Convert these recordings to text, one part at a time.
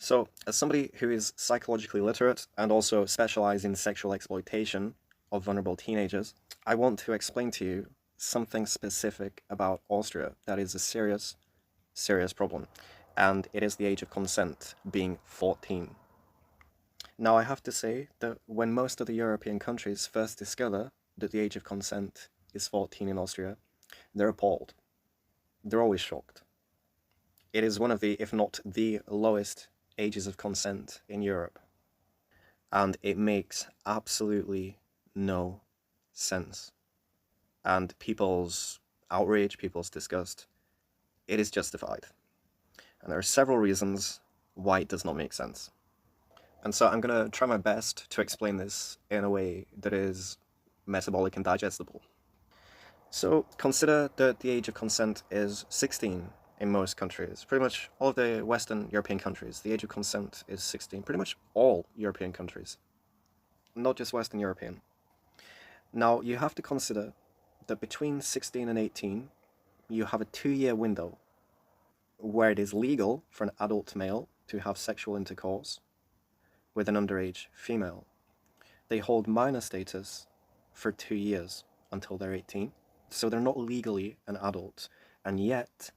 So, as somebody who is psychologically literate and also specialized in sexual exploitation of vulnerable teenagers, I want to explain to you something specific about Austria that is a serious, serious problem, and it is the age of consent being 14. Now, I have to say that when most of the European countries first discover that the age of consent is 14 in Austria, they're appalled. They're always shocked. It is one of the, if not the lowest ages of consent in Europe. And it makes absolutely no sense. And people's outrage, people's disgust, it is justified. And there are several reasons why it does not make sense. And so I'm going to try my best to explain this in a way that is metabolic and digestible. So consider that the age of consent is 16 in most countries. Pretty much all of the Western European countries, the age of consent is 16. Pretty much all European countries, not just Western European. Now, you have to consider that between 16 and 18, you have a 2-year window where it is legal for an adult male to have sexual intercourse with an underage female. They hold minor status for 2 years until they're 18, so they're not legally an adult, and yet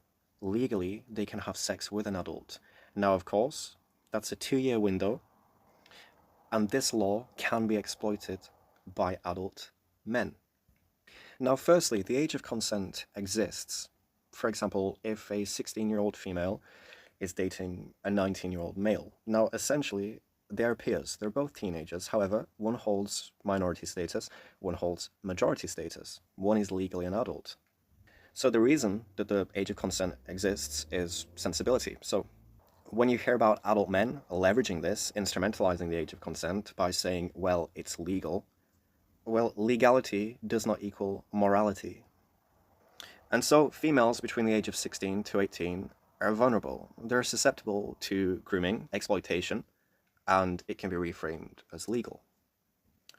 legally they can have sex with an adult. Now, of course, that's a 2-year window, and this law can be exploited by adult men. Now, firstly, the age of consent exists. For example, if a 16-year-old female is dating a 19-year-old male. Now, essentially, they're peers. They're both teenagers. However, one holds minority status, one holds majority status. One is legally an adult. So the reason that the age of consent exists is sensibility. So when you hear about adult men leveraging this, instrumentalizing the age of consent by saying, well, it's legal, well, legality does not equal morality. And so females between the age of 16 to 18 are vulnerable. They're susceptible to grooming, exploitation, and it can be reframed as legal.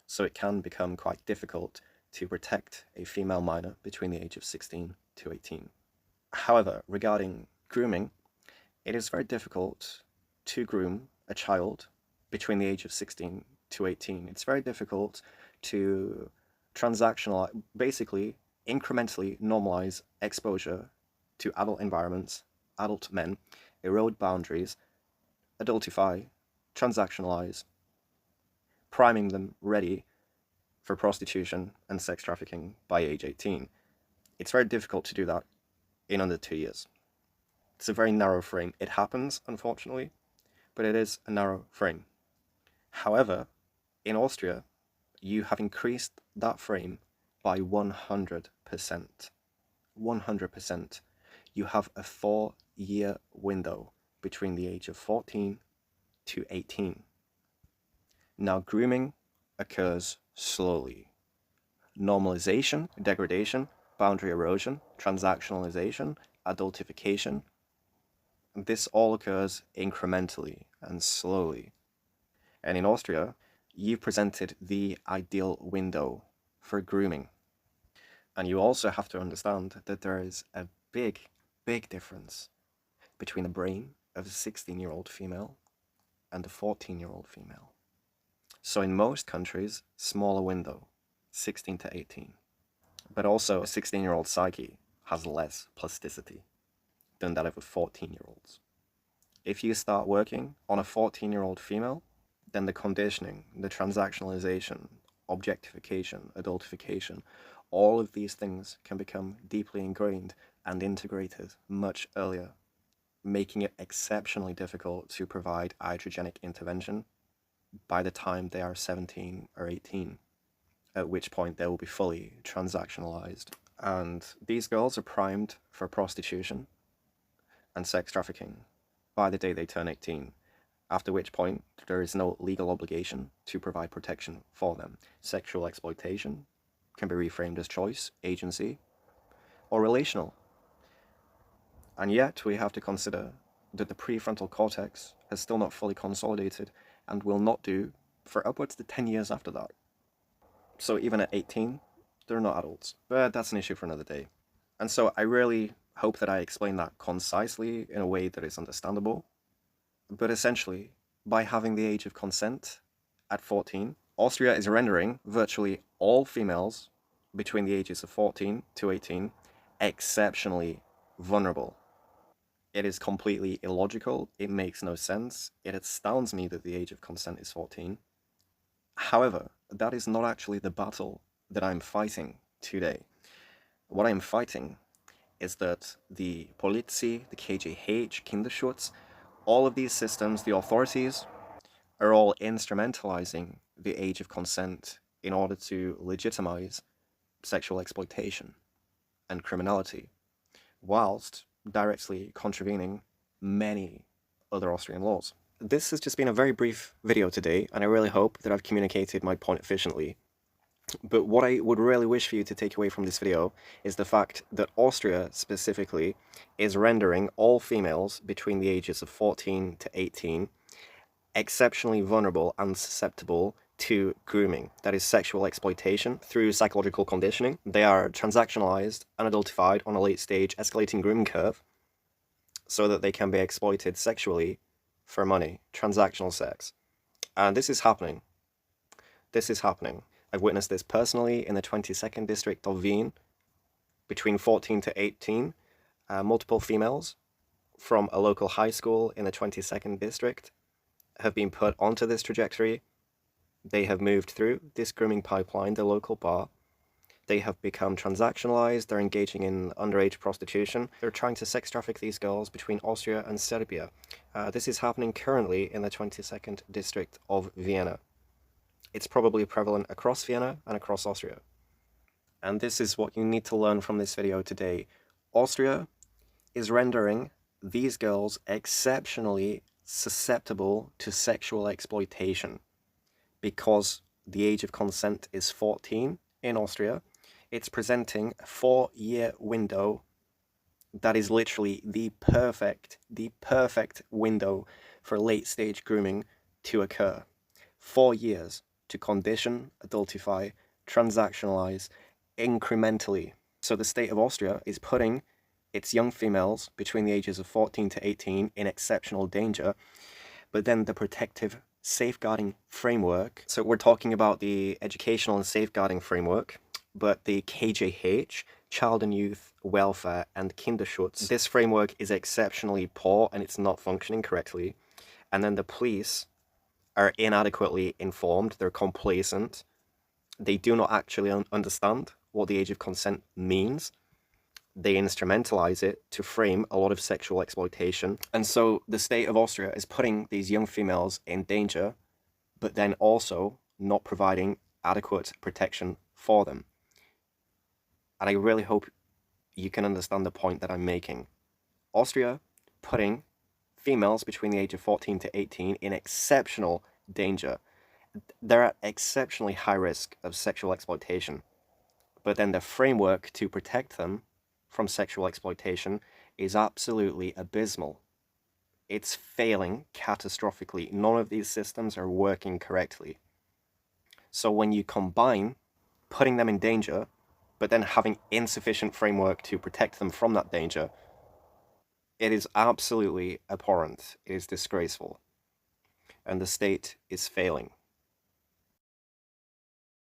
So it can become quite difficult to protect a female minor between the age of 16 to 18. However, regarding grooming, it is very difficult to groom a child between the age of 16 to 18. It's very difficult to basically incrementally normalize exposure to adult environments, adult men, erode boundaries, adultify, transactionalize, priming them ready for prostitution and sex trafficking by age 18. It's very difficult to do that in under 2 years. It's a very narrow frame. It happens, unfortunately, but it is a narrow frame. However, in Austria, you have increased that frame by 100%. 100%. You have a 4-year window between the age of 14 to 18. Now, grooming occurs slowly. Normalization, degradation, boundary erosion, transactionalization, adultification, this all occurs incrementally and slowly. And in Austria, you've presented the ideal window for grooming. And you also have to understand that there is a big, big difference between the brain of a 16-year-old female and a 14-year-old female. So in most countries, smaller window, 16 to 18. But also a 16-year-old psyche has less plasticity than that of a 14-year-old's. If you start working on a 14-year-old female, then the conditioning, the transactionalization, objectification, adultification, all of these things can become deeply ingrained and integrated much earlier, making it exceptionally difficult to provide iatrogenic intervention by the time they are 17 or 18, at which point they will be fully transactionalized. And these girls are primed for prostitution and sex trafficking by the day they turn 18, after which point there is no legal obligation to provide protection for them. Sexual exploitation can be reframed as choice, agency, or relational. And yet we have to consider that the prefrontal cortex has still not fully consolidated and will not do for upwards to 10 years after that. So even at 18, they're not adults. But that's an issue for another day. And so I really hope that I explain that concisely in a way that is understandable. But essentially, by having the age of consent at 14, Austria is rendering virtually all females between the ages of 14 to 18 exceptionally vulnerable. It is completely illogical. It makes no sense. It astounds me that the age of consent is 14. However, that is not actually the battle that I'm fighting today. What I'm fighting is that the polizei, the KGH, Kinderschutz, all of these systems, the authorities, are all instrumentalizing the age of consent in order to legitimize sexual exploitation and criminality, whilst directly contravening many other Austrian laws. This has just been a very brief video today, and I really hope that I've communicated my point efficiently. But what I would really wish for you to take away from this video is the fact that Austria specifically is rendering all females between the ages of 14 to 18 exceptionally vulnerable and susceptible to grooming, that is sexual exploitation through psychological conditioning. They are transactionalized and adultified on a late stage escalating grooming curve so that they can be exploited sexually for money, transactional sex. And this is happening. This is happening. I've witnessed this personally in the 22nd district of Vienna. Between 14 to 18, multiple females from a local high school in the 22nd district have been put onto this trajectory. They have moved through this grooming pipeline, the local bar. They have become transactionalized. They're engaging in underage prostitution. They're trying to sex traffic these girls between Austria and Serbia. This is happening currently in the 22nd district of Vienna. It's probably prevalent across Vienna and across Austria. And this is what you need to learn from this video today. Austria is rendering these girls exceptionally susceptible to sexual exploitation because the age of consent is 14 in Austria. It's presenting a 4-year window that is literally the perfect window for late stage grooming to occur. 4 years to condition, adultify, transactionalize incrementally. So the state of Austria is putting its young females between the ages of 14 to 18 in exceptional danger, but then the protective safeguarding framework, so we're talking about the educational and safeguarding framework, but the KJH, Child and Youth Welfare and Kinderschutz, this framework is exceptionally poor and it's not functioning correctly. And then the police are inadequately informed, they're complacent, they do not actually understand what the age of consent means. They instrumentalize it to frame a lot of sexual exploitation. And so the state of Austria is putting these young females in danger, but then also not providing adequate protection for them. And I really hope you can understand the point that I'm making. Austria putting females between the age of 14 to 18 in exceptional danger. They're at exceptionally high risk of sexual exploitation. But then the framework to protect them from sexual exploitation is absolutely abysmal. It's failing catastrophically. None of these systems are working correctly. So when you combine putting them in danger, but then having insufficient framework to protect them from that danger, it is absolutely abhorrent. It is disgraceful. And the state is failing.